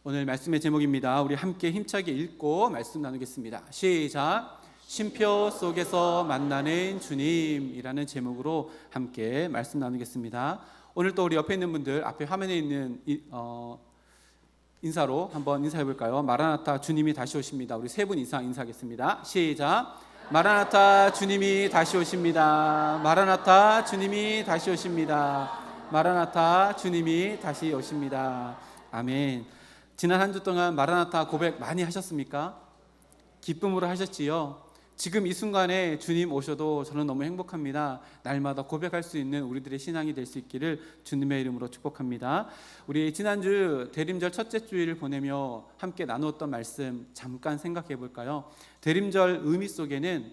오늘 말씀의 제목입니다. 우리 함께 힘차게 읽고 말씀 나누겠습니다. 시작. 쉼표 속에서 만나는 주님이라는 제목으로 함께 말씀 나누겠습니다. 오늘 또 우리 옆에 있는 분들 앞에 화면에 있는 인사로 한번 인사해 볼까요? 마라나타 주님이 다시 오십니다. 우리 세 분 이상 인사하겠습니다. 시작. 마라나타 주님이 다시 오십니다. 마라나타 주님이 다시 오십니다. 마라나타 주님이 다시 오십니다. 아멘. 지난 한 주 동안 마라나타 고백 많이 하셨습니까? 기쁨으로 하셨지요? 지금 이 순간에 주님 오셔도 저는 너무 행복합니다. 날마다 고백할 수 있는 우리들의 신앙이 될 수 있기를 주님의 이름으로 축복합니다. 우리 지난주 대림절 첫째 주일을 보내며 함께 나누었던 말씀 잠깐 생각해 볼까요? 대림절 의미 속에는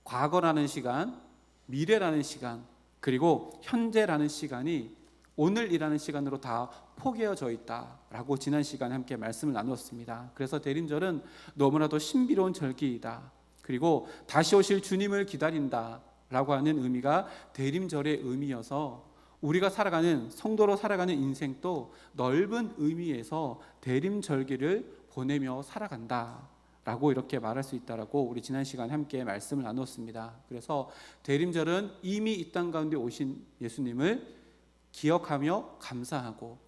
과거라는 시간, 미래라는 시간, 그리고 현재라는 시간이 오늘이라는 시간으로 다 포개어져 있다라고 지난 시간에 함께 말씀을 나누었습니다. 그래서 대림절은 너무나도 신비로운 절기이다. 그리고 다시 오실 주님을 기다린다라고 하는 의미가 대림절의 의미여서 우리가 살아가는 성도로 살아가는 인생도 넓은 의미에서 대림절기를 보내며 살아간다라고 이렇게 말할 수 있다라고 우리 지난 시간에 함께 말씀을 나누었습니다. 그래서 대림절은 이미 이 땅 가운데 오신 예수님을 기억하며 감사하고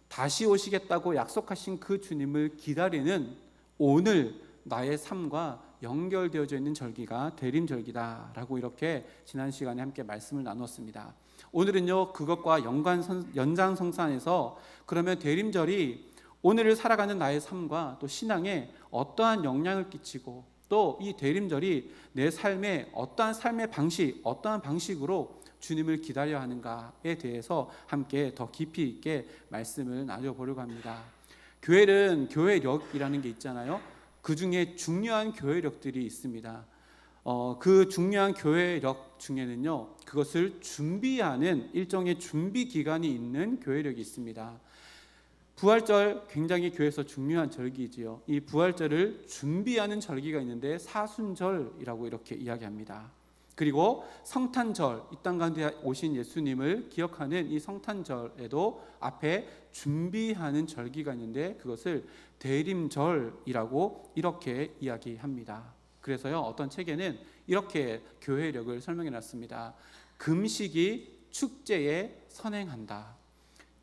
다시 오시겠다고 약속하신 그 주님을 기다리는 오늘 나의 삶과 연결되어져 있는 절기가 대림절기다라고 이렇게 지난 시간에 함께 말씀을 나눴습니다. 오늘은요 그것과 연장선상에서 그러면 대림절이 오늘을 살아가는 나의 삶과 또 신앙에 어떠한 영향을 끼치고 또 이 대림절이 내 삶에 어떠한 삶의 방식, 어떠한 방식으로 주님을 기다려야 하는가에 대해서 함께 더 깊이 있게 말씀을 나눠보려고 합니다. 교회는 교회력이라는 게 있잖아요. 그 중에 중요한 교회력들이 있습니다. 그 중요한 교회력 중에는요, 그것을 준비하는 일정의 준비 기간이 있는 교회력이 있습니다. 부활절 굉장히 교회에서 중요한 절기지요. 이 부활절을 준비하는 절기가 있는데 사순절이라고 이렇게 이야기합니다. 그리고 성탄절, 이 땅 가운데 오신 예수님을 기억하는 이 성탄절에도 앞에 준비하는 절기가 있는데 그것을 대림절이라고 이렇게 이야기합니다. 그래서요 어떤 책에는 이렇게 교회력을 설명해 놨습니다. 금식이 축제에 선행한다.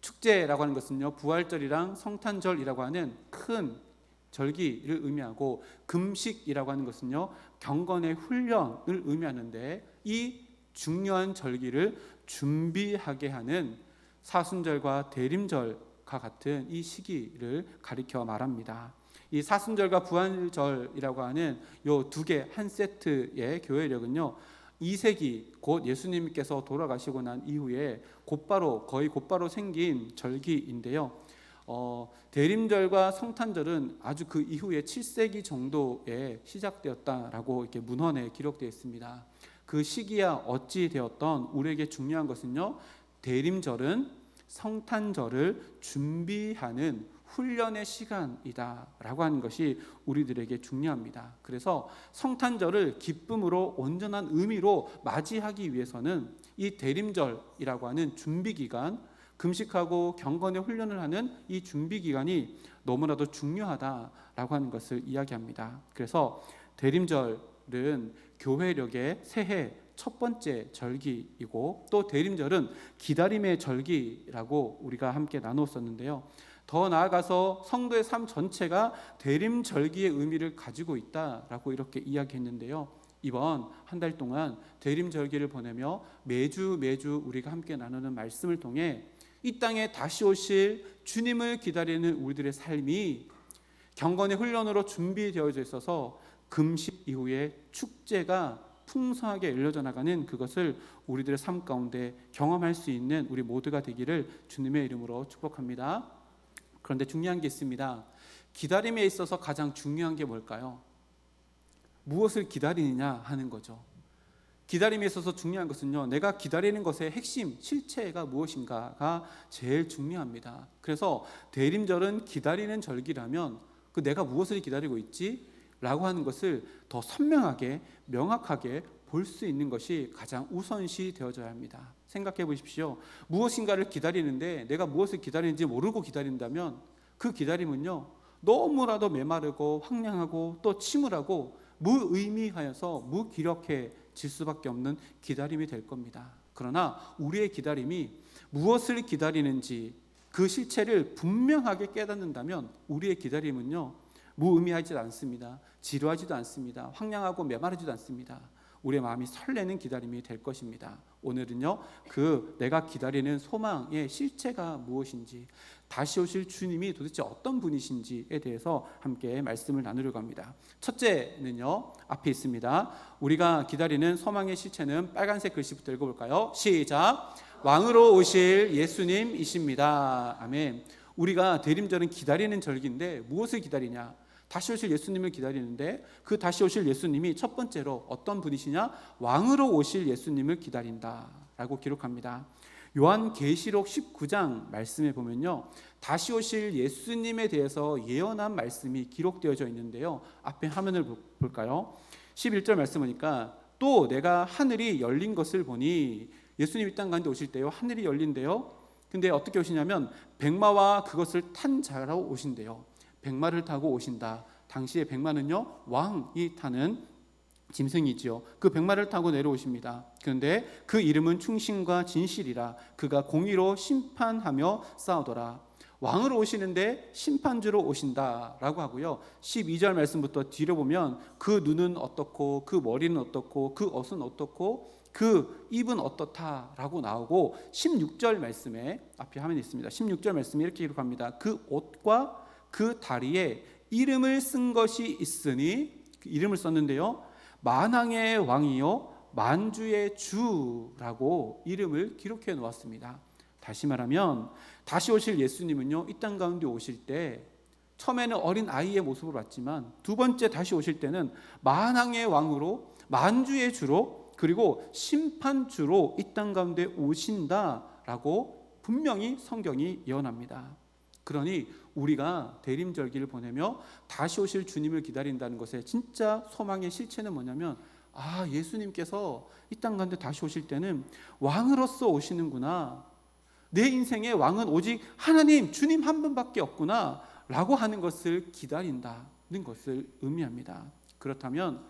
축제라고 하는 것은요 부활절이랑 성탄절이라고 하는 큰 절기를 의미하고 금식이라고 하는 것은요 경건의 훈련을 의미하는데 이 중요한 절기를 준비하게 하는 사순절과 대림절과 같은 이 시기를 가리켜 말합니다. 이 사순절과 부활절이라고 하는 요 두 개 한 세트의 교회력은요 2세기 곧 예수님께서 돌아가시고 난 이후에 거의 곧바로 생긴 절기인데요. 대림절과 성탄절은 아주 그 이후에 7세기 정도에 시작되었다라고 이렇게 문헌에 기록되어 있습니다. 그 시기야 어찌 되었던 우리에게 중요한 것은요. 대림절은 성탄절을 준비하는 훈련의 시간이다라고 하는 것이 우리들에게 중요합니다. 그래서 성탄절을 기쁨으로 온전한 의미로 맞이하기 위해서는 이 대림절이라고 하는 준비 기간, 금식하고 경건의 훈련을 하는 이 준비 기간이 너무나도 중요하다라고 하는 것을 이야기합니다. 그래서 대림절은 교회력의 새해 첫 번째 절기이고 또 대림절은 기다림의 절기라고 우리가 함께 나누었었는데요. 더 나아가서 성도의 삶 전체가 대림절기의 의미를 가지고 있다라고 이렇게 이야기했는데요. 이번 한 달 동안 대림절기를 보내며 매주 우리가 함께 나누는 말씀을 통해 이 땅에 다시 오실 주님을 기다리는 우리들의 삶이 경건의 훈련으로 준비되어져 있어서 금식 이후에 축제가 풍성하게 일러져 나가는 그것을 우리들의 삶 가운데 경험할 수 있는 우리 모두가 되기를 주님의 이름으로 축복합니다. 그런데 중요한 게 있습니다. 기다림에 있어서 가장 중요한 게 뭘까요? 무엇을 기다리느냐 하는 거죠. 기다림에 있어서 중요한 것은요, 내가 기다리는 것의 핵심, 실체가 무엇인가가 제일 중요합니다. 그래서 대림절은 기다리는 절기라면 그 내가 무엇을 기다리고 있지? 라고 하는 것을 더 선명하게, 명확하게 볼 수 있는 것이 가장 우선시 되어져야 합니다. 생각해 보십시오. 무엇인가를 기다리는데 내가 무엇을 기다리는지 모르고 기다린다면 그 기다림은요 너무나도 메마르고 황량하고 또 침울하고 무의미하여서 무기력해질 수밖에 없는 기다림이 될 겁니다. 그러나 우리의 기다림이 무엇을 기다리는지 그 실체를 분명하게 깨닫는다면 우리의 기다림은요 무의미하지 않습니다. 지루하지도 않습니다. 황량하고 메마르지도 않습니다. 우리의 마음이 설레는 기다림이 될 것입니다. 오늘은요 그 내가 기다리는 소망의 실체가 무엇인지, 다시 오실 주님이 도대체 어떤 분이신지에 대해서 함께 말씀을 나누려고 합니다. 첫째는요 앞에 있습니다. 우리가 기다리는 소망의 실체는 빨간색 글씨부터 읽어볼까요? 시작. 왕으로 오실 예수님이십니다. 아멘. 우리가 대림절은 기다리는 절기인데 무엇을 기다리냐? 다시 오실 예수님을 기다리는데 그 다시 오실 예수님이 첫 번째로 어떤 분이시냐? 왕으로 오실 예수님을 기다린다라고 기록합니다. 요한계시록 19장 말씀에 보면요 다시 오실 예수님에 대해서 예언한 말씀이 기록되어져 있는데요, 앞에 화면을 볼까요? 11절 말씀 보니까 또 내가 하늘이 열린 것을 보니, 예수님이 이 땅 가운데 오실 때요 하늘이 열린대요. 근데 어떻게 오시냐면 백마와 그것을 탄 자로 오신대요. 백마를 타고 오신다. 당시에 백마는요 왕이 타는 짐승이지요. 그 백마를 타고 내려오십니다. 그런데 그 이름은 충신과 진실이라. 그가 공의로 심판하며 싸우더라. 왕으로 오시는데 심판주로 오신다라고 하고요. 12절 말씀부터 뒤로 보면 그 눈은 어떻고 그 머리는 어떻고 그 옷은 어떻고 그 입은 어떻다라고 나오고, 16절 말씀에 앞에 화면에 있습니다. 16절 말씀에 이렇게 기록합니다. 그 옷과 그 다리에 이름을 쓴 것이 있으니, 그 이름을 썼는데요 만왕의 왕이요 만주의 주라고 이름을 기록해 놓았습니다. 다시 말하면 다시 오실 예수님은요 이 땅 가운데 오실 때 처음에는 어린 아이의 모습으로 왔지만 두 번째 다시 오실 때는 만왕의 왕으로, 만주의 주로, 그리고 심판주로 이 땅 가운데 오신다라고 분명히 성경이 예언합니다. 그러니 우리가 대림절기를 보내며 다시 오실 주님을 기다린다는 것의 진짜 소망의 실체는 뭐냐면, 예수님께서 이 땅 가운데 다시 오실 때는 왕으로서 오시는구나, 내 인생의 왕은 오직 하나님 주님 한 분밖에 없구나 라고 하는 것을 기다린다는 것을 의미합니다. 그렇다면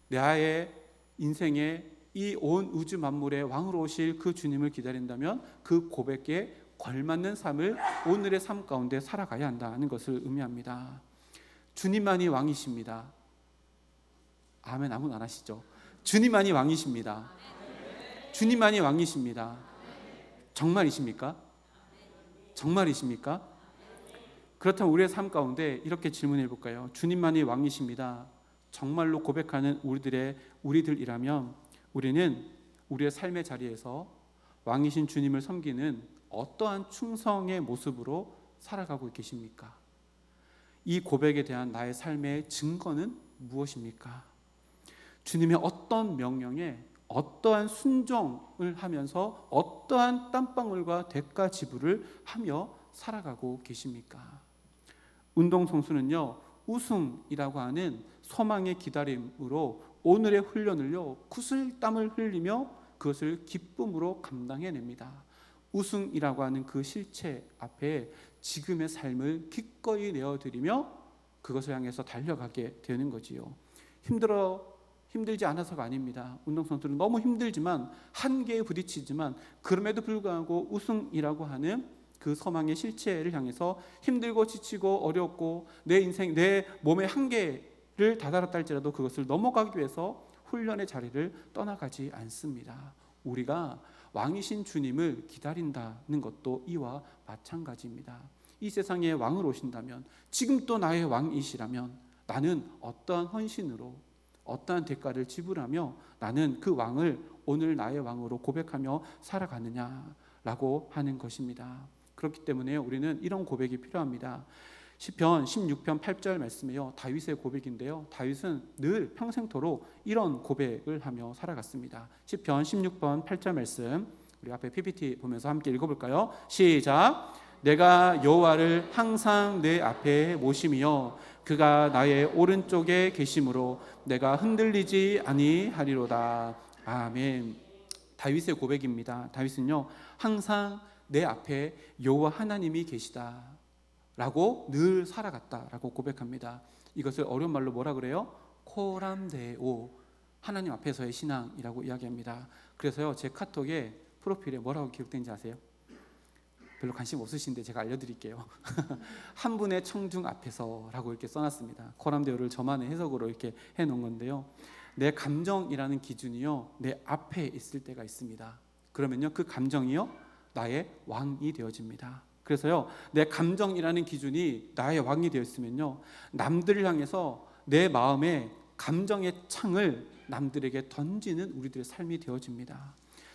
나의 인생의 이 온 우주 만물의 왕으로 오실 그 주님을 기다린다면 그 고백에 걸맞는 삶을 오늘의 삶 가운데 살아가야 한다는 것을 의미합니다. 주님만이 왕이십니다. 아멘. 아무나 안 하시죠? 주님만이 왕이십니다. 주님만이 왕이십니다. 정말이십니까? 정말이십니까? 그렇다면 우리의 삶 가운데 이렇게 질문해 볼까요? 주님만이 왕이십니다. 정말로 고백하는 우리들이라면 우리는 우리의 삶의 자리에서 왕이신 주님을 섬기는 어떠한 충성의 모습으로 살아가고 계십니까? 이 고백에 대한 나의 삶의 증거는 무엇입니까? 주님의 어떤 명령에 어떠한 순종을 하면서 어떠한 땀방울과 대가 지불을 하며 살아가고 계십니까? 운동선수는요 우승이라고 하는 소망의 기다림으로 오늘의 훈련을요 구슬땀을 흘리며 그것을 기쁨으로 감당해냅니다. 우승이라고 하는 그 실체 앞에 지금의 삶을 기꺼이 내어드리며 그것을 향해서 달려가게 되는 거지요. 힘들지 않아서가 아닙니다. 운동선수는 너무 힘들지만 한계에 부딪히지만 그럼에도 불구하고 우승이라고 하는 그 소망의 실체를 향해서 힘들고 지치고 어렵고 내 인생, 내 몸의 한계를 다다랐다 할지라도 그것을 넘어가기 위해서 훈련의 자리를 떠나가지 않습니다. 우리가 왕이신 주님을 기다린다는 것도 이와 마찬가지입니다. 이 세상에 왕으로 오신다면, 지금 또 나의 왕이시라면 나는 어떠한 헌신으로 어떠한 대가를 지불하며 나는 그 왕을 오늘 나의 왕으로 고백하며 살아가느냐라고 하는 것입니다. 그렇기 때문에 우리는 이런 고백이 필요합니다. 시편 16편 8절 말씀이요 다윗의 고백인데요, 다윗은 늘 평생토록 이런 고백을 하며 살아갔습니다. 시편 16편 8절 말씀 우리 앞에 PPT 보면서 함께 읽어볼까요? 시작. 내가 여호와를 항상 내 앞에 모심이요 그가 나의 오른쪽에 계심으로 내가 흔들리지 아니하리로다. 아멘. 다윗의 고백입니다. 다윗은요 항상 내 앞에 여호와 하나님이 계시다. 라고 늘 살아갔다라고 고백합니다. 이것을 어려운 말로 뭐라 그래요? 코람데오, 하나님 앞에서의 신앙이라고 이야기합니다. 그래서요, 제 카톡에 프로필에 뭐라고 기록된지 아세요? 별로 관심 없으신데 제가 알려드릴게요. 한 분의 청중 앞에서라고 이렇게 써놨습니다. 코람데오를 저만의 해석으로 이렇게 해놓은 건데요, 내 감정이라는 기준이요, 내 앞에 있을 때가 있습니다. 그러면요, 그 감정이요, 나의 왕이 되어집니다. 그래서요, 내 감정이라는 기준이 나의 왕이 되었으면요, 남들을 향해서 내 마음에 감정의 창을 남들에게 던지는 우리들의 삶이 되어집니다.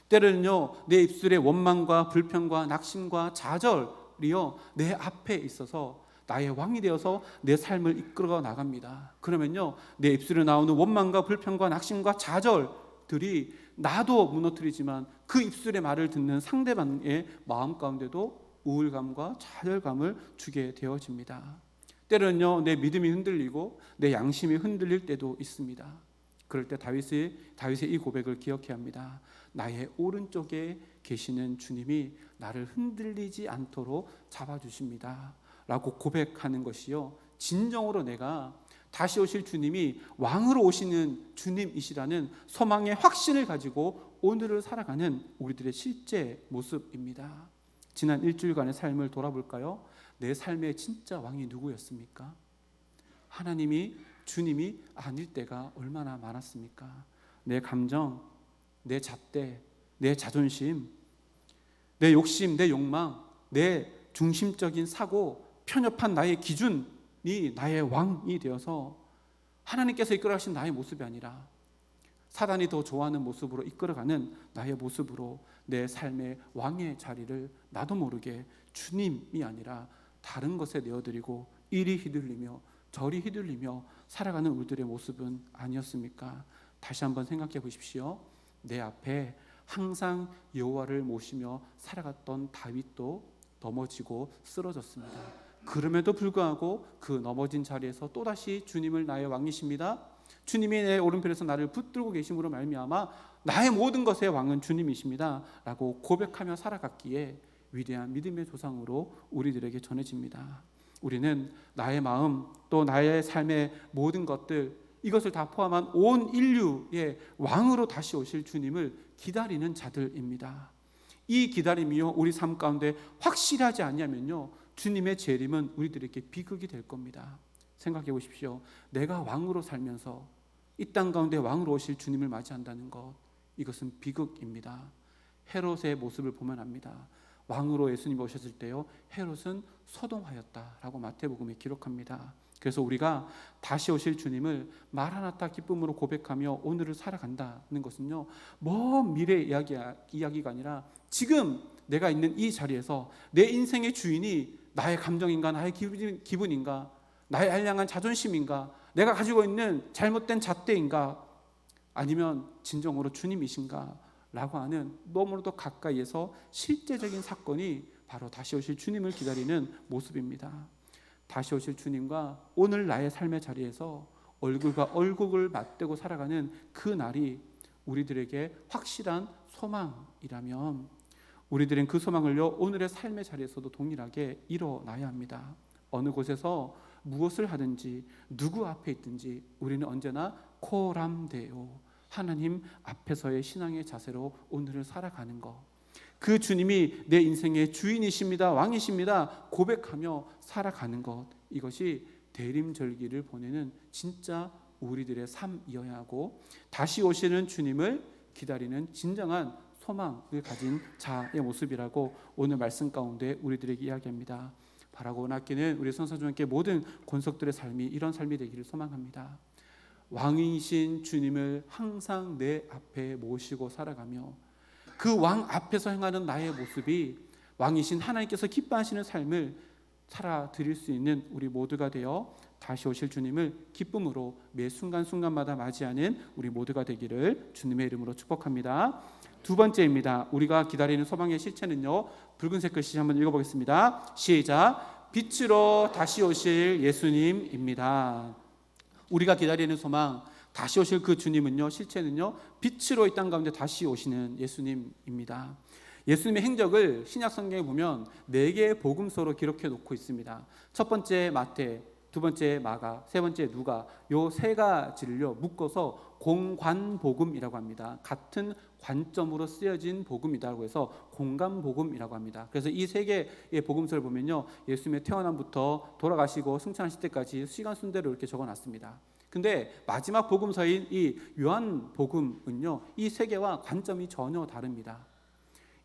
때로는요, 내 입술에 원망과 불평과 낙심과 좌절이요, 내 앞에 있어서 나의 왕이 되어서 내 삶을 이끌어 나갑니다. 그러면요, 내 입술에 나오는 원망과 불평과 낙심과 좌절들이 나도 무너뜨리지만 그 입술의 말을 듣는 상대방의 마음 가운데도 우울감과 좌절감을 주게 되어집니다. 때로는요, 내 믿음이 흔들리고 내 양심이 흔들릴 때도 있습니다. 그럴 때 다윗의 이 고백을 기억해야 합니다. 나의 오른쪽에 계시는 주님이 나를 흔들리지 않도록 잡아주십니다 라고 고백하는 것이요, 진정으로 내가 다시 오실 주님이 왕으로 오시는 주님이시라는 소망의 확신을 가지고 오늘을 살아가는 우리들의 실제 모습입니다. 지난 일주일간의 삶을 돌아볼까요? 내 삶의 진짜 왕이 누구였습니까? 하나님이, 주님이 아닐 때가 얼마나 많았습니까? 내 감정, 내 잣대, 내 자존심, 내 욕심, 내 욕망, 내 중심적인 사고, 편협한 나의 기준이 나의 왕이 되어서 하나님께서 이끌어가신 나의 모습이 아니라 사단이 더 좋아하는 모습으로 이끌어가는 나의 모습으로 내 삶의 왕의 자리를 나도 모르게 주님이 아니라 다른 것에 내어드리고 이리 휘둘리며 저리 휘둘리며 살아가는 우리들의 모습은 아니었습니까? 다시 한번 생각해 보십시오. 내 앞에 항상 여호와를 모시며 살아갔던 다윗도 넘어지고 쓰러졌습니다. 그럼에도 불구하고 그 넘어진 자리에서 또다시 주님을 나의 왕이십니다, 주님이 내 오른편에서 나를 붙들고 계심으로 말미암아 나의 모든 것의 왕은 주님이십니다 라고 고백하며 살아갔기에 위대한 믿음의 조상으로 우리들에게 전해집니다. 우리는 나의 마음, 또 나의 삶의 모든 것들, 이것을 다 포함한 온 인류의 왕으로 다시 오실 주님을 기다리는 자들입니다. 이 기다림이요, 우리 삶 가운데 확실하지 않냐면요, 주님의 재림은 우리들에게 비극이 될 겁니다. 생각해 보십시오. 내가 왕으로 살면서 이 땅 가운데 왕으로 오실 주님을 맞이한다는 것, 이것은 비극입니다. 헤롯의 모습을 보면 압니다. 왕으로 예수님이 오셨을 때요, 헤롯은 소동하였다라고 마태복음에 기록합니다. 그래서 우리가 다시 오실 주님을 마라나타 기쁨으로 고백하며 오늘을 살아간다는 것은요, 먼 미래 이야기가 아니라 지금 내가 있는 이 자리에서 내 인생의 주인이 나의 감정인가, 나의 기분인가, 나의 알량한 자존심인가, 내가 가지고 있는 잘못된 잣대인가, 아니면 진정으로 주님이신가 라고 하는 너무나도 가까이에서 실제적인 사건이 바로 다시 오실 주님을 기다리는 모습입니다. 다시 오실 주님과 오늘 나의 삶의 자리에서 얼굴과 얼굴을 맞대고 살아가는 그 날이 우리들에게 확실한 소망이라면 우리들은 그 소망을요, 오늘의 삶의 자리에서도 동일하게 이뤄나야 합니다. 어느 곳에서 무엇을 하든지 누구 앞에 있든지 우리는 언제나 코람데오, 하나님 앞에서의 신앙의 자세로 오늘을 살아가는 것, 그 주님이 내 인생의 주인이십니다, 왕이십니다 고백하며 살아가는 것, 이것이 대림절기를 보내는 진짜 우리들의 삶이어야 하고, 다시 오시는 주님을 기다리는 진정한 소망을 가진 자의 모습이라고 오늘 말씀 가운데 우리들에게 이야기합니다. 바라고 낚이는 우리 선사주님께 모든 권속들의 삶이 이런 삶이 되기를 소망합니다. 왕이신 주님을 항상 내 앞에 모시고 살아가며 그 왕 앞에서 행하는 나의 모습이 왕이신 하나님께서 기뻐하시는 삶을 살아드릴 수 있는 우리 모두가 되어 다시 오실 주님을 기쁨으로 매 순간순간마다 맞이하는 우리 모두가 되기를 주님의 이름으로 축복합니다. 두 번째입니다. 우리가 기다리는 소망의 실체는요, 붉은색 글씨 한번 읽어보겠습니다. 시작. 빛으로 다시 오실 예수님입니다. 우리가 기다리는 소망, 다시 오실 그 주님은요, 실체는요, 빛으로 이 땅 가운데 다시 오시는 예수님입니다. 예수님의 행적을 신약 성경에 보면 4개의 복음서로 기록해 놓고 있습니다. 첫 번째 마태, 두 번째 마가, 세 번째 누가, 요 세 가지를요 묶어서 공관복음이라고 합니다. 같은 관점으로 쓰여진 복음이라고 해서 공관복음이라고 합니다. 그래서 이 3개의 복음서를 보면요, 예수님의 태어남부터 돌아가시고 승천하실 때까지 시간 순대로 이렇게 적어놨습니다. 근데 마지막 복음서인 이 요한복음은요, 이 3개와 관점이 전혀 다릅니다.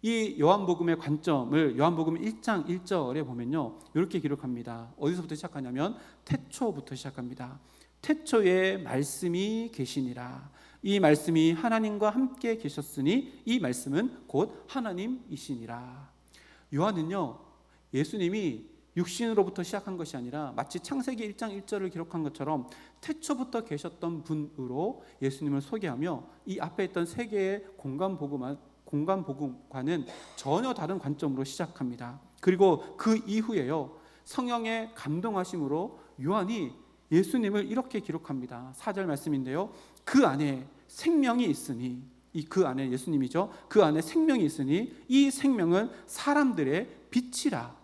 이 요한복음의 관점을 요한복음 1장 1절에 보면요, 이렇게 기록합니다. 어디서부터 시작하냐면 태초부터 시작합니다. 태초에 말씀이 계시니라. 이 말씀이 하나님과 함께 계셨으니 이 말씀은 곧 하나님이시니라. 요한은요, 예수님이 육신으로부터 시작한 것이 아니라 마치 창세기 1장 1절을 기록한 것처럼 태초부터 계셨던 분으로 예수님을 소개하며 이 앞에 있던 3개의 공간복음과는 전혀 다른 관점으로 시작합니다. 그리고 그 이후에요, 성령의 감동하심으로 요한이 예수님을 이렇게 기록합니다. 4절 말씀인데요, 그 안에 생명이 있으니, 그 안에 예수님이죠, 그 안에 생명이 있으니 이 생명은 사람들의 빛이라.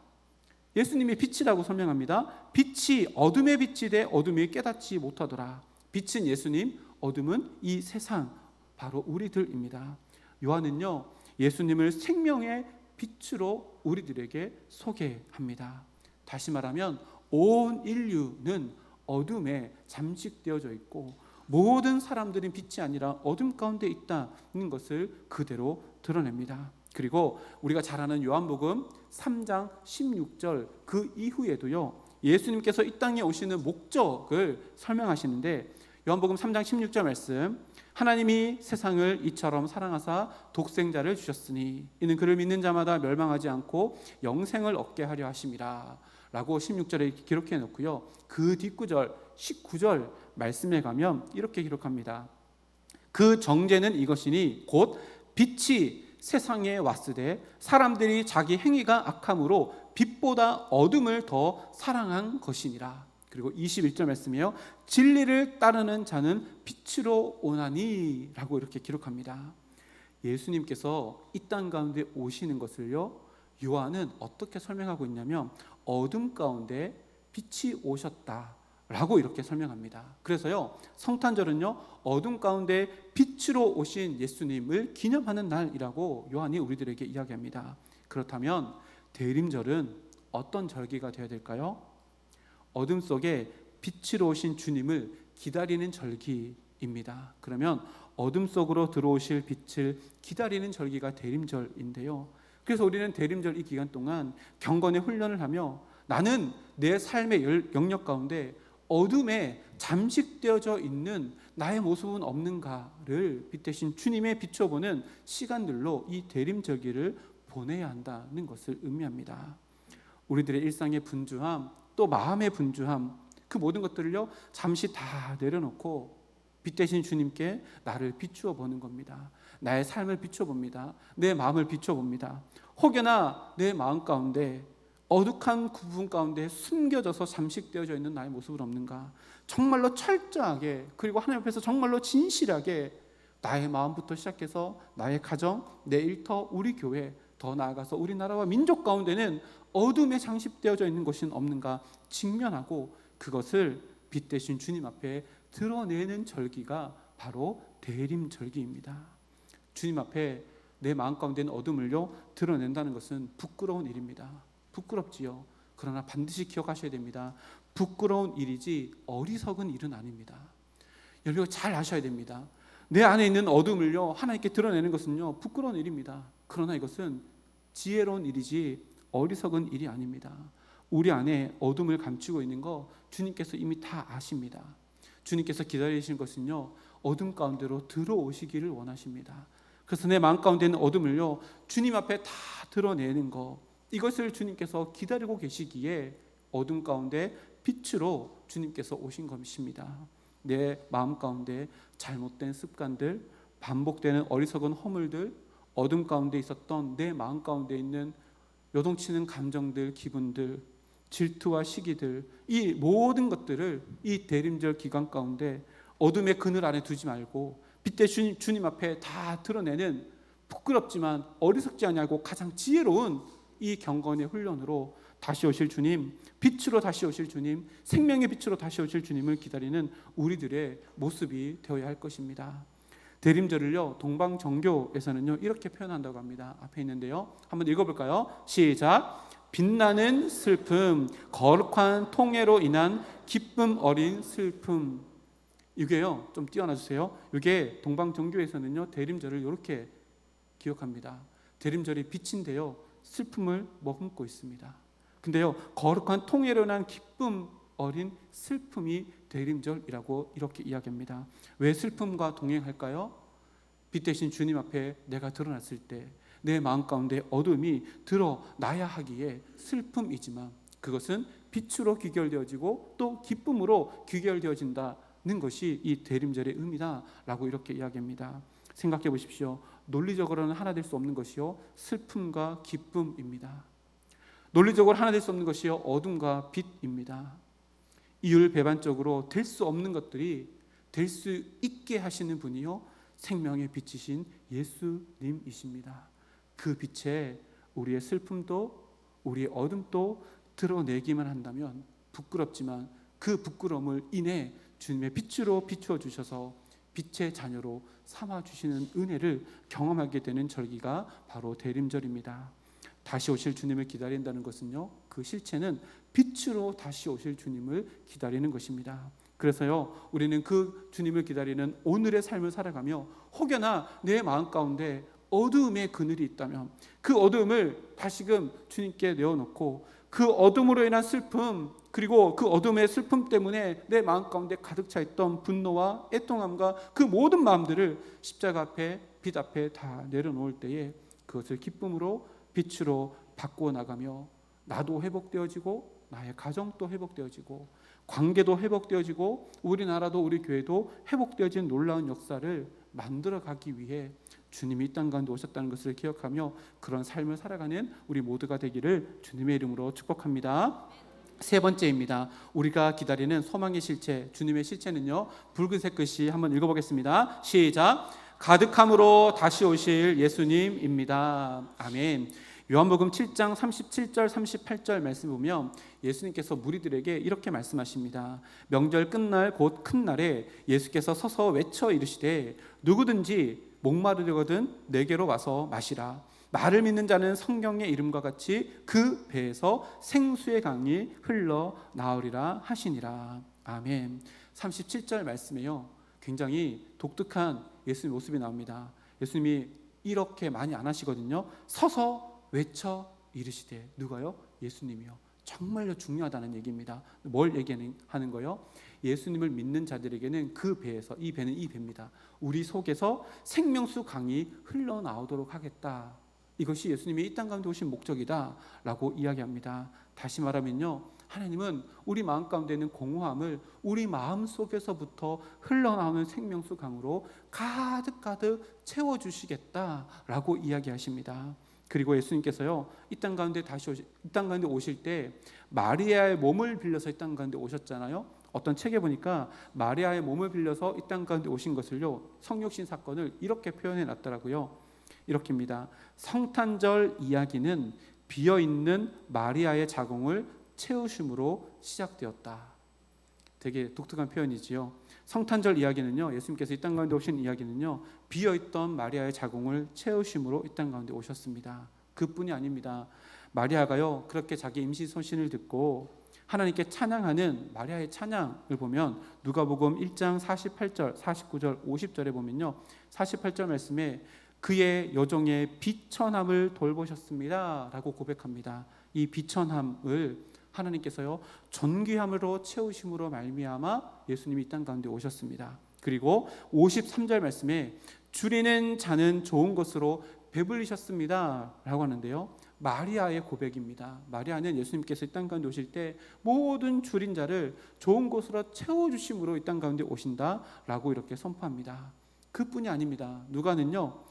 예수님이 빛이라고 설명합니다. 빛이 어둠의 빛이 돼 어둠이 깨닫지 못하더라. 빛은 예수님, 어둠은 이 세상, 바로 우리들입니다. 요한은요, 예수님을 생명의 빛으로 우리들에게 소개합니다. 다시 말하면 온 인류는 어둠에 잠식되어져 있고 모든 사람들은 빛이 아니라 어둠 가운데 있다는 것을 그대로 드러냅니다. 그리고 우리가 잘 아는 요한복음 3장 16절 그 이후에도요, 예수님께서 이 땅에 오시는 목적을 설명하시는데, 요한복음 3장 16절 말씀, 하나님이 세상을 이처럼 사랑하사 독생자를 주셨으니 이는 그를 믿는 자마다 멸망하지 않고 영생을 얻게 하려 하심이라 라고 16절에 기록해 놓고요, 그 뒷구절 19절 말씀에 가면 이렇게 기록합니다. 그 정죄는 이것이니 곧 빛이 세상에 왔으되 사람들이 자기 행위가 악함으로 빛보다 어둠을 더 사랑한 것이니라. 그리고 21절 말씀이에요. 진리를 따르는 자는 빛으로 오나니 라고 이렇게 기록합니다. 예수님께서 이 땅 가운데 오시는 것을요, 요한은 어떻게 설명하고 있냐면 어둠 가운데 빛이 오셨다 라고 이렇게 설명합니다. 그래서요, 성탄절은요, 어둠 가운데 빛으로 오신 예수님을 기념하는 날이라고 요한이 우리들에게 이야기합니다. 그렇다면 대림절은 어떤 절기가 되어야 될까요? 어둠 속에 빛으로 오신 주님을 기다리는 절기입니다. 그러면 어둠 속으로 들어오실 빛을 기다리는 절기가 대림절인데요, 그래서 우리는 대림절 이 기간 동안 경건의 훈련을 하며 나는 내 삶의 영역 가운데 어둠에 잠식되어져 있는 나의 모습은 없는가를 빛 대신 주님의 비춰보는 시간들로 이 대림절기를 보내야 한다는 것을 의미합니다. 우리들의 일상의 분주함, 또 마음의 분주함, 그 모든 것들을요, 잠시 다 내려놓고 빛 대신 주님께 나를 비추어 보는 겁니다. 나의 삶을 비춰봅니다. 내 마음을 비춰봅니다. 혹여나 내 마음 가운데 어둑한 부분 가운데 숨겨져서 잠식되어져 있는 나의 모습은 없는가? 정말로 철저하게, 그리고 하나님 앞에서 정말로 진실하게 나의 마음부터 시작해서 나의 가정, 내 일터, 우리 교회, 더 나아가서 우리나라와 민족 가운데는 어둠에 잠식되어져 있는 것이 없는가 직면하고 그것을 빛 대신 주님 앞에 드러내는 절기가 바로 대림절기입니다. 주님 앞에 내 마음 가운데 있는 어둠을요 드러낸다는 것은 부끄러운 일입니다. 부끄럽지요. 그러나 반드시 기억하셔야 됩니다. 부끄러운 일이지 어리석은 일은 아닙니다. 여러분 잘 아셔야 됩니다. 내 안에 있는 어둠을요 하나님께 드러내는 것은요 부끄러운 일입니다. 그러나 이것은 지혜로운 일이지 어리석은 일이 아닙니다. 우리 안에 어둠을 감추고 있는 거 주님께서 이미 다 아십니다. 주님께서 기다리시는 것은요 어둠 가운데로 들어오시기를 원하십니다. 그래서 내 마음 가운데 있는 어둠을요 주님 앞에 다 드러내는 거, 이것을 주님께서 기다리고 계시기에 어둠 가운데 빛으로 주님께서 오신 것입니다. 내 마음 가운데 잘못된 습관들, 반복되는 어리석은 허물들, 어둠 가운데 있었던 내 마음 가운데 있는 요동치는 감정들, 기분들, 질투와 시기들, 이 모든 것들을 이 대림절 기간 가운데 어둠의 그늘 안에 두지 말고 빛 대신 주님 앞에 다 드러내는 부끄럽지만 어리석지 아니하고 가장 지혜로운 이 경건의 훈련으로 다시 오실 주님, 빛으로 다시 오실 주님, 생명의 빛으로 다시 오실 주님을 기다리는 우리들의 모습이 되어야 할 것입니다. 대림절을요, 동방정교에서는요 이렇게 표현한다고 합니다. 앞에 있는데요, 한번 읽어볼까요? 시작. 빛나는 슬픔, 거룩한 통회로 인한 기쁨 어린 슬픔. 이게요, 좀 띄워놔 주세요. 이게 동방정교에서는요 대림절을 이렇게 기억합니다. 대림절이 빛인데요, 슬픔을 머금고 있습니다. 근데요, 거룩한 통회로 인한 기쁨 어린 슬픔이 대림절이라고 이렇게 이야기합니다. 왜 슬픔과 동행할까요? 빛 대신 주님 앞에 내가 드러났을 때 내 마음 가운데 어둠이 드러나야 하기에 슬픔이지만 그것은 빛으로 귀결되어지고 또 기쁨으로 귀결되어진다는 것이 이 대림절의 의미다라고 이렇게 이야기합니다. 생각해 보십시오. 논리적으로는 하나 될 수 없는 것이요 슬픔과 기쁨입니다. 논리적으로 하나 될 수 없는 것이요 어둠과 빛입니다. 이율배반적으로 될 수 없는 것들이 될 수 있게 하시는 분이요 생명의 빛이신 예수님이십니다. 그 빛에 우리의 슬픔도 우리의 어둠도 드러내기만 한다면 부끄럽지만 그 부끄러움을 인해 주님의 빛으로 비추어 주셔서 빛의 자녀로 삼아 주시는 은혜를 경험하게 되는 절기가 바로 대림절입니다. 다시 오실 주님을 기다린다는 것은요, 그 실체는 빛으로 다시 오실 주님을 기다리는 것입니다. 그래서요, 우리는 그 주님을 기다리는 오늘의 삶을 살아가며 혹여나 내 마음 가운데 어두움의 그늘이 있다면 그 어두움을 다시금 주님께 내어놓고 그 어둠으로 인한 슬픔, 그리고 그 어둠의 슬픔 때문에 내 마음 가운데 가득 차 있던 분노와 애통함과 그 모든 마음들을 십자가 앞에, 빛 앞에 다 내려놓을 때에 그것을 기쁨으로 빛으로 바꾸어 나가며 나도 회복되어지고 나의 가정도 회복되어지고 관계도 회복되어지고 우리나라도 우리 교회도 회복되어진 놀라운 역사를 만들어가기 위해 주님이 이 땅 가운데 오셨다는 것을 기억하며 그런 삶을 살아가는 우리 모두가 되기를 주님의 이름으로 축복합니다. 세 번째입니다. 우리가 기다리는 소망의 실체, 주님의 실체는요 붉은색 글씨 한번 읽어보겠습니다. 시작. 가득함으로 다시 오실 예수님입니다. 아멘. 요한복음 7장 37절 38절 말씀 보면 예수님께서 무리들에게 이렇게 말씀하십니다. 명절 끝날 곧 큰 날에 예수께서 서서 외쳐 이르시되 누구든지 목마르거든 내게로 와서 마시라. 나를 믿는 자는 성경의 이름과 같이 그 배에서 생수의 강이 흘러나오리라 하시니라. 아멘. 37절 말씀에요 굉장히 독특한 예수님 모습이 나옵니다. 예수님이 이렇게 많이 안 하시거든요. 서서 외쳐 이르시되. 누가요? 예수님이요. 정말로 중요하다는 얘기입니다. 뭘 얘기하는 거예요? 예수님을 믿는 자들에게는 그 배에서, 이 배는 이 배입니다, 우리 속에서 생명수 강이 흘러나오도록 하겠다. 이것이 예수님이 이 땅 가운데 오신 목적이다 라고 이야기합니다. 다시 말하면요, 하나님은 우리 마음 가운데 있는 공허함을 우리 마음 속에서부터 흘러나오는 생명수 강으로 가득가득 채워주시겠다라고 이야기하십니다. 그리고 예수님께서요 이 땅 가운데 이 땅 가운데 오실 때 마리아의 몸을 빌려서 이 땅 가운데 오셨잖아요. 어떤 책에 보니까 마리아의 몸을 빌려서 이 땅 가운데 오신 것을요 성육신 사건을 이렇게 표현해 놨더라고요. 이렇게입니다. 성탄절 이야기는 비어있는 마리아의 자궁을 채우심으로 시작되었다. 되게 독특한 표현이지요. 성탄절 이야기는요, 예수님께서 이 땅 가운데 오신 이야기는요 비어있던 마리아의 자궁을 채우심으로 이 땅 가운데 오셨습니다. 그뿐이 아닙니다. 마리아가요 그렇게 자기 임시 소신을 듣고 하나님께 찬양하는 마리아의 찬양을 보면 누가복음 1장 48절, 49절, 50절에 보면요 48절 말씀에 그의 여종의 비천함을 돌보셨습니다 라고 고백합니다. 이 비천함을 하나님께서요 존귀함으로 채우심으로 말미암아 예수님이 이 땅 가운데 오셨습니다. 그리고 53절 말씀에 줄이는 자는 좋은 것으로 배불리셨습니다 라고 하는데요, 마리아의 고백입니다. 마리아는 예수님께서 이 땅 가운데 오실 때 모든 줄인 자를 좋은 것으로 채워주심으로 이 땅 가운데 오신다라고 이렇게 선포합니다. 그뿐이 아닙니다. 누가는요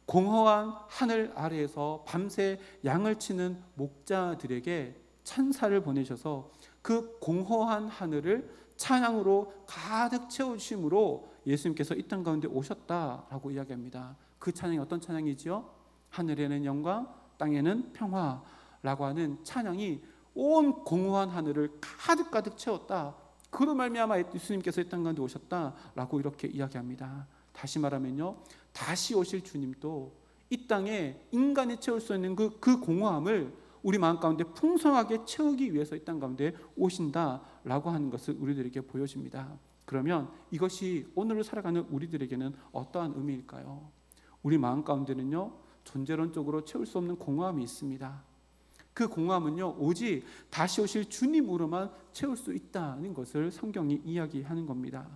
공허한 하늘 아래에서 밤새 양을 치는 목자들에게 찬사를 보내셔서 그 공허한 하늘을 찬양으로 가득 채우심으로 예수님께서 이 땅 가운데 오셨다라고 이야기합니다. 그 찬양이 어떤 찬양이지요? 하늘에는 영광, 땅에는 평화라고 하는 찬양이 온 공허한 하늘을 가득 채웠다. 그로 말미암아 예수님께서 이 땅 가운데 오셨다라고 이렇게 이야기합니다. 다시 말하면요, 다시 오실 주님도 이 땅에 인간이 채울 수 있는 그 공허함을 우리 마음 가운데 풍성하게 채우기 위해서 이 땅 가운데 오신다라고 하는 것을 우리들에게 보여줍니다. 그러면 이것이 오늘을 살아가는 우리들에게는 어떠한 의미일까요? 우리 마음 가운데는요, 존재론적으로 채울 수 없는 공허함이 있습니다. 그 공허함은요, 오직 다시 오실 주님으로만 채울 수 있다는 것을 성경이 이야기하는 겁니다.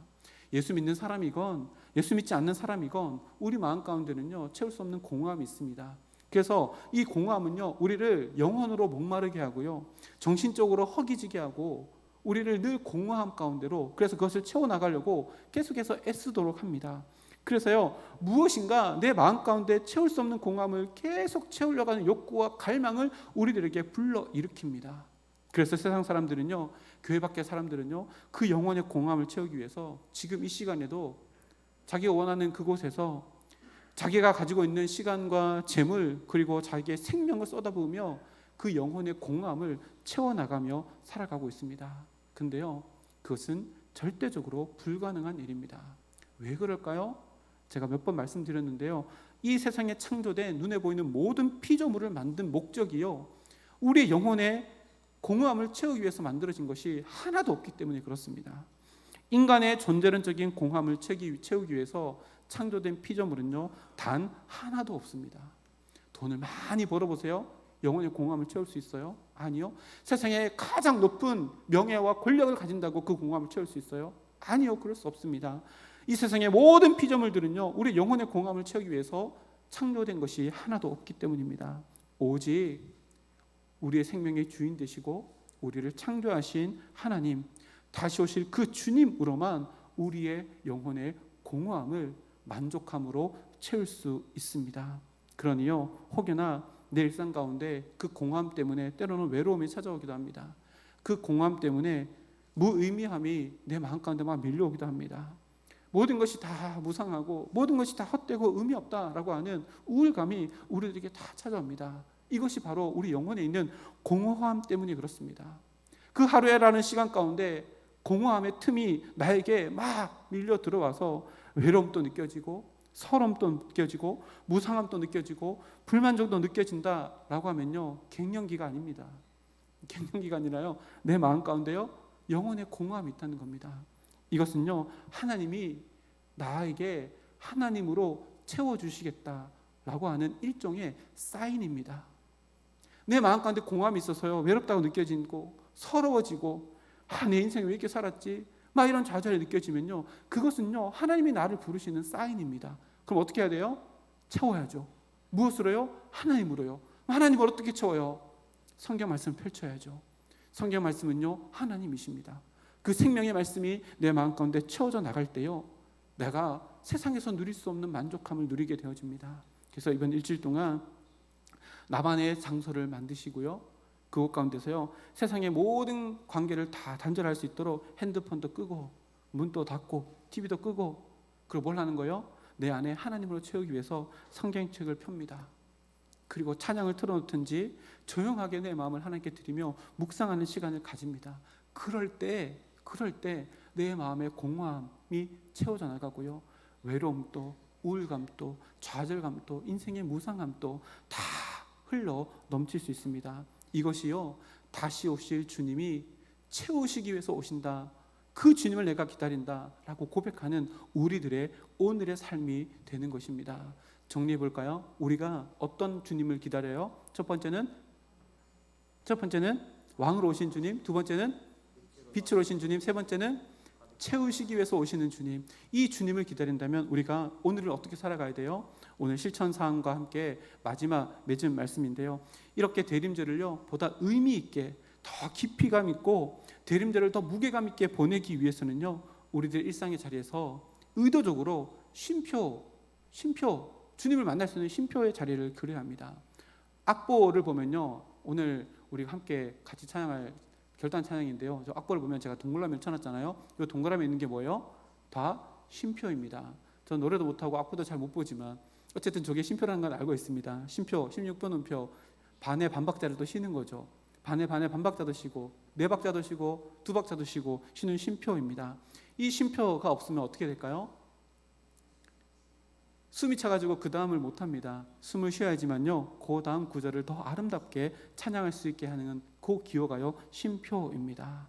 예수 믿는 사람이건 예수 믿지 않는 사람이건 우리 마음 가운데는요, 채울 수 없는 공허함이 있습니다. 그래서 이 공허함은요, 우리를 영혼으로 목마르게 하고요, 정신적으로 허기지게 하고 우리를 늘 공허함 가운데로, 그래서 그것을 채워나가려고 계속해서 애쓰도록 합니다. 그래서요, 무엇인가 내 마음 가운데 채울 수 없는 공허함을 계속 채우려고 하는 욕구와 갈망을 우리들에게 불러일으킵니다. 그래서 세상 사람들은요, 교회 밖의 사람들은요, 그 영혼의 공허함을 채우기 위해서 지금 이 시간에도 자기가 원하는 그곳에서 자기가 가지고 있는 시간과 재물, 그리고 자기의 생명을 쏟아부으며 그 영혼의 공허함을 채워나가며 살아가고 있습니다. 근데요, 그것은 절대적으로 불가능한 일입니다. 왜 그럴까요? 제가 몇 번 말씀드렸는데요, 이 세상에 창조된 눈에 보이는 모든 피조물을 만든 목적이요, 우리의 영혼의 공허함을 채우기 위해서 만들어진 것이 하나도 없기 때문에 그렇습니다. 인간의 존재론적인 공허함을 채우기 위해서 창조된 피조물은요, 단 하나도 없습니다. 돈을 많이 벌어보세요. 영혼의 공허함을 채울 수 있어요? 아니요. 세상에 가장 높은 명예와 권력을 가진다고 그 공허함을 채울 수 있어요? 아니요. 그럴 수 없습니다. 이 세상의 모든 피조물들은요, 우리 영혼의 공허함을 채우기 위해서 창조된 것이 하나도 없기 때문입니다. 오직 우리의 생명의 주인 되시고 우리를 창조하신 하나님, 다시 오실 그 주님으로만 우리의 영혼의 공허함을 만족함으로 채울 수 있습니다. 그러니요, 혹여나 내 일상 가운데 그 공허함 때문에 때로는 외로움이 찾아오기도 합니다. 그 공허함 때문에 무의미함이 내 마음 가운데 막 밀려오기도 합니다. 모든 것이 다 무상하고 모든 것이 다 헛되고 의미 없다라고 하는 우울감이 우리들에게 다 찾아옵니다. 이것이 바로 우리 영혼에 있는 공허함 때문에 그렇습니다. 그 하루에라는 시간 가운데 공허함의 틈이 나에게 막 밀려 들어와서 외로움도 느껴지고 서름도 느껴지고 무상함도 느껴지고 불만족도 느껴진다라고 하면요, 갱년기가 아닙니다. 갱년기가 아니라요, 내 마음 가운데요, 영혼의 공허함이 있다는 겁니다. 이것은요, 하나님이 나에게 하나님으로 채워주시겠다라고 하는 일종의 사인입니다. 내 마음 가운데 공허함이 있어서요, 외롭다고 느껴지고 서러워지고 내 인생이 왜 이렇게 살았지? 막 이런 좌절이 느껴지면요, 그것은요, 하나님이 나를 부르시는 사인입니다. 그럼 어떻게 해야 돼요? 채워야죠. 무엇으로요? 하나님으로요. 하나님을 어떻게 채워요? 성경 말씀을 펼쳐야죠. 성경 말씀은요, 하나님이십니다. 그 생명의 말씀이 내 마음 가운데 채워져 나갈 때요, 내가 세상에서 누릴 수 없는 만족함을 누리게 되어집니다. 그래서 이번 일주일 동안 나만의 장소를 만드시고요, 그곳 가운데서요, 세상의 모든 관계를 다 단절할 수 있도록 핸드폰도 끄고 문도 닫고 TV도 끄고, 그리고 뭘 하는 거예요? 내 안에 하나님으로 채우기 위해서 성경책을 펴니다. 그리고 찬양을 틀어놓든지 조용하게 내 마음을 하나님께 드리며 묵상하는 시간을 가집니다. 그럴 때 내 마음의 공허함이 채워져 나가고요, 외로움도 우울감도 좌절감도 인생의 무상함도 다 흘러 넘칠 수 있습니다. 이것이요, 다시 오실 주님이 채우시기 위해서 오신다, 그 주님을 내가 기다린다라고 고백하는 우리들의 오늘의 삶이 되는 것입니다. 정리해 볼까요? 우리가 어떤 주님을 기다려요? 첫 번째는 왕으로 오신 주님, 두 번째는 빛으로 오신 주님, 세 번째는 채우시기 위해서 오시는 주님. 이 주님을 기다린다면 우리가 오늘을 어떻게 살아가야 돼요? 오늘 실천 사항과 함께 마지막 맺은 말씀인데요, 이렇게 대림절을요, 보다 의미 있게 더 깊이감 있고 대림절을 더 무게감 있게 보내기 위해서는요, 우리들 일상의 자리에서 의도적으로 쉼표, 주님을 만날 수 있는 쉼표의 자리를 그려야 합니다. 악보를 보면요, 오늘 우리가 함께 같이 찬양할 결단 찬양인데요, 저 악보를 보면 제가 동그라미를 쳐놨잖아요. 이 동그라미에 있는 게 뭐예요? 다 쉼표입니다. 저 노래도 못하고 악보도 잘 못 보지만 어쨌든 저게 쉼표라는 걸 알고 있습니다. 쉼표, 16번음표, 반의 반박자를 또 쉬는 거죠. 반의 반박자도 쉬고, 네 박자도 쉬고, 두 박자도 쉬고 쉬는 쉼표입니다. 이 쉼표가 없으면 어떻게 될까요? 숨이 차가지고 그 다음을 못합니다. 숨을 쉬어야지만요, 그 다음 구절을 더 아름답게 찬양할 수 있게 하는 그 기호가요, 쉼표입니다.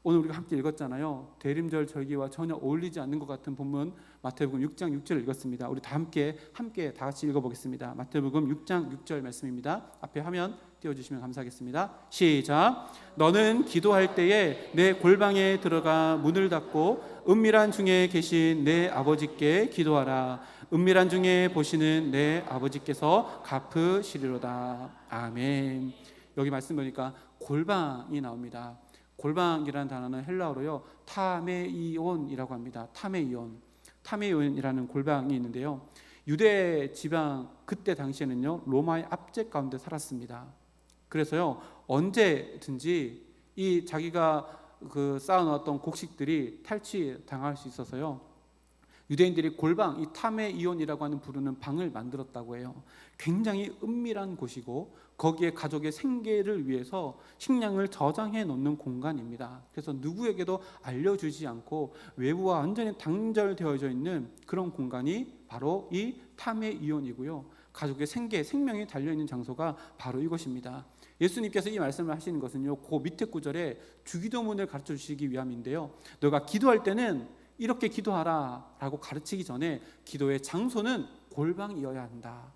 오늘 우리가 함께 읽었잖아요. 대림절 절기와 전혀 어울리지 않는 것 같은 본문 마태복음 6장 6절을 읽었습니다. 우리 다 함께 다 같이 읽어보겠습니다. 마태복음 6장 6절 말씀입니다. 앞에 화면 띄워주시면 감사하겠습니다. 시작. 너는 기도할 때에 내 골방에 들어가 문을 닫고 은밀한 중에 계신 내 아버지께 기도하라. 은밀한 중에 보시는 내 아버지께서 갚으시리로다. 아멘. 여기 말씀 보니까 골방이 나옵니다. 골방이라는 단어는 헬라어로요, 타메이온이라고 합니다. 타메이온이라는 골방이 있는데요, 유대 지방 그때 당시에는요, 로마의 압제 가운데 살았습니다. 그래서요, 언제든지 이 자기가 쌓아놓았던 곡식들이 탈취당할 수 있어서요, 유대인들이 골방, 이 타메이온이라고 하는 부르는 방을 만들었다고 해요. 굉장히 은밀한 곳이고 거기에 가족의 생계를 위해서 식량을 저장해 놓는 공간입니다. 그래서 누구에게도 알려주지 않고 외부와 완전히 단절되어져 있는 그런 공간이 바로 이 타메이온이고요, 가족의 생명이 달려있는 장소가 바로 이것입니다. 예수님께서 이 말씀을 하시는 것은요, 그 밑에 구절에 주기도문을 가르쳐 주시기 위함인데요, 너가 기도할 때는 이렇게 기도하라 라고 가르치기 전에 기도의 장소는 골방이어야 한다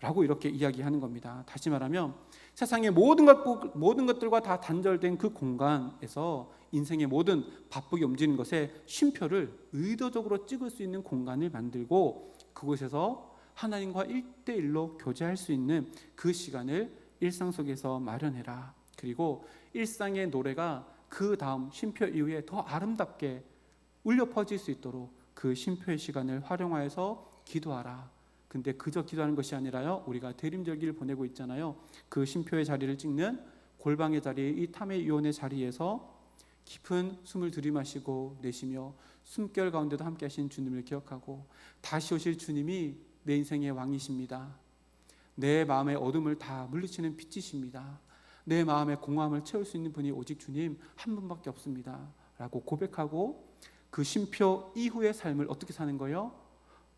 라고 이렇게 이야기하는 겁니다. 다시 말하면 세상의 모든 것들과 다 단절된 그 공간에서 인생의 모든 바쁘게 움직이는 것에 쉼표를 의도적으로 찍을 수 있는 공간을 만들고 그곳에서 하나님과 1대1로 교제할 수 있는 그 시간을 일상 속에서 마련해라. 그리고 일상의 노래가 그 다음 쉼표 이후에 더 아름답게 울려 퍼질 수 있도록 그 쉼표의 시간을 활용하여서 기도하라. 근데 그저 기도하는 것이 아니라요, 우리가 대림절기를 보내고 있잖아요. 그 쉼표의 자리를 찍는 골방의 자리, 이 타메이온의 자리에서 깊은 숨을 들이마시고 내쉬며 숨결 가운데도 함께 하신 주님을 기억하고 다시 오실 주님이 내 인생의 왕이십니다. 내 마음의 어둠을 다 물리치는 빛이십니다. 내 마음의 공허함을 채울 수 있는 분이 오직 주님 한 분밖에 없습니다 라고 고백하고 그 쉼표 이후의 삶을 어떻게 사는 거예요?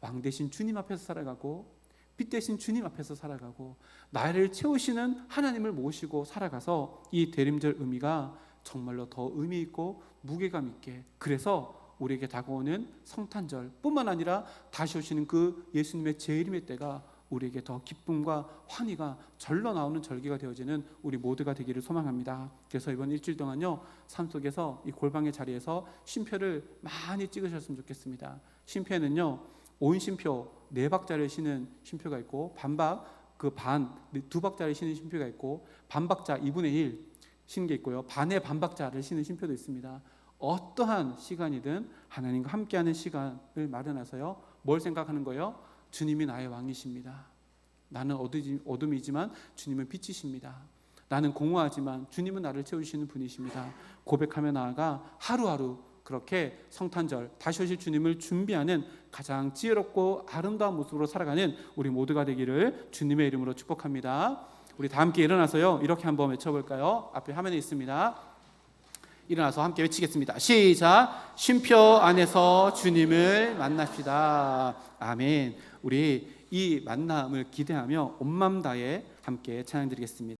왕 대신 주님 앞에서 살아가고 빛 대신 주님 앞에서 살아가고 나를 채우시는 하나님을 모시고 살아가서 이 대림절 의미가 정말로 더 의미 있고 무게감 있게, 그래서 우리에게 다가오는 성탄절 뿐만 아니라 다시 오시는 그 예수님의 재림의 때가 우리에게 더 기쁨과 환희가 절로 나오는 절기가 되어지는 우리 모두가 되기를 소망합니다. 그래서 이번 일주일 동안요, 삶 속에서 이 골방의 자리에서 쉼표를 많이 찍으셨으면 좋겠습니다. 쉼표에는요, 온 쉼표 네 박자를 쉬는 쉼표가 있고 반박 두 박자를 쉬는 쉼표가 있고 반박자 2분의 1 쉬는 게 있고요, 반의 반박자를 쉬는 쉼표도 있습니다. 어떠한 시간이든 하나님과 함께하는 시간을 마련해서요, 뭘 생각하는 거예요? 주님이 나의 왕이십니다. 나는 어둠이지만 주님은 빛이십니다. 나는 공허하지만 주님은 나를 채우시는 분이십니다. 고백하며 나아가 하루하루 그렇게 성탄절 다시 오실 주님을 준비하는 가장 지혜롭고 아름다운 모습으로 살아가는 우리 모두가 되기를 주님의 이름으로 축복합니다. 우리 다 함께 일어나서요, 이렇게 한번 외쳐볼까요? 앞에 화면에 있습니다. 일어나서 함께 외치겠습니다. 시작. 쉼표 안에서 주님을 만납시다. 아멘. 우리 이 만남을 기대하며 온 마음 다해 함께 찬양드리겠습니다.